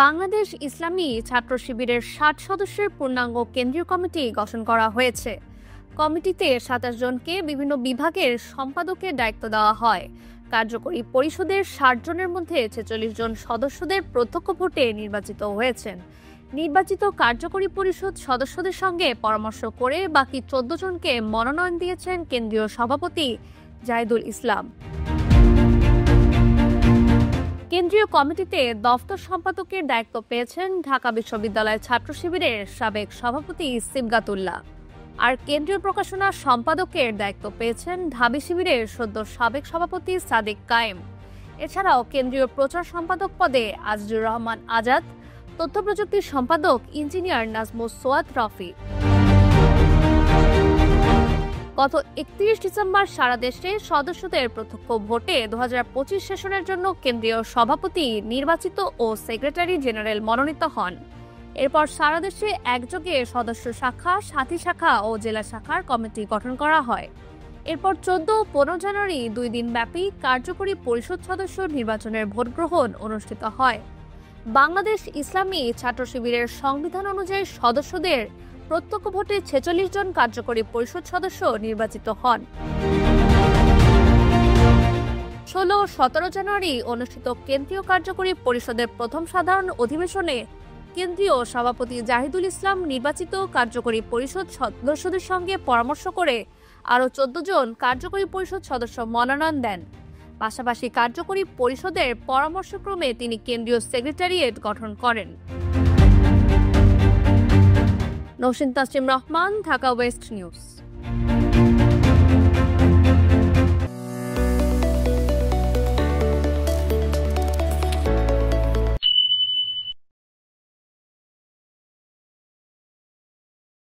বাংলাদেশ ইসলামী ছাত্র শিবিরের ৬০ সদস্যের পূর্ণাঙ্গ কেন্দ্রীয় কমিটি গঠন করা হয়েছে। কমিটিতে ২৭ জনকে বিভিন্ন বিভাগের সম্পাদকের দায়িত্ব দেওয়া হয়। কার্যকরী পরিষদের ৬০ জনের মধ্যে ৪৬ জন সদস্যদের প্রত্যক্ষ ভোটে নির্বাচিত হয়েছেন। নির্বাচিত কার্যকরী পরিষদ সদস্যদের সঙ্গে পরামর্শ করে বাকি ১৪ জনকে মনোনয়ন দিয়েছেন কেন্দ্রীয় সভাপতি জাহিদুল ইসলাম। কেন্দ্রীয় কমিটিতে দফতর সম্পাদকের দায়িত্ব পেয়েছেন ঢাকা বিশ্ববিদ্যালয় ছাত্র শিবিরের সাবেক সভাপতি সিবগাতুল্লাহ, আর কেন্দ্রীয় প্রকাশনা সম্পাদকের দায়িত্ব পেয়েছেন ঢাবি শিবিরের সদ্য সাবেক সভাপতি সাদিক কায়েম। এছাড়াও কেন্দ্রীয় প্রচার সম্পাদক পদে আজিজুর রহমান আজাদ, তথ্য প্রযুক্তি সম্পাদক ইঞ্জিনিয়ার নাজমুস সোয়াদ রফি। গত ৩১ ডিসেম্বর সারা দেশে সদস্যদের প্রত্যক্ষ ভোটে ২০২৫ সেশনের জন্য কেন্দ্রীয় সভাপতি নির্বাচিত ও সেক্রেটারি জেনারেল মনোনীত হন। এরপর সারা দেশে একযোগে সদস্য শাখা, সাথী শাখা ও জেলা শাখার কমিটি গঠন করা হয়। এরপর ১৪ ও ১৫ জানুয়ারি ২ দিন ব্যাপী কার্যকরী পরিষদ সদস্য নির্বাচনের ভোট গ্রহণ অনুষ্ঠিত হয়। বাংলাদেশ ইসলামী ছাত্র শিবিরের সংবিধান অনুযায়ী সদস্যদের প্রত্যক্ষ ভোটে ৪৬ জন কার্যকরী পরিষদ সদস্য নির্বাচিত হন। ১৬ ও ১৭ জানুয়ারি অনুষ্ঠিত কেন্দ্রীয় কার্যকরী পরিষদের প্রথম সাধারণ অধিবেশনে কেন্দ্রীয় সভাপতি জাহিদুল ইসলাম নির্বাচিত কার্যকরী পরিষদ সদস্যদের সঙ্গে পরামর্শ করে আরও ১৪ জন কার্যকরী পরিষদ সদস্য মনোনয়ন দেন। পাশাপাশি কার্যকরী পরিষদের পরামর্শক্রমে তিনি কেন্দ্রীয় সেক্রেটারিয়েট গঠন করেন। Nowshin Tasnim Rahman, Dhaka West news.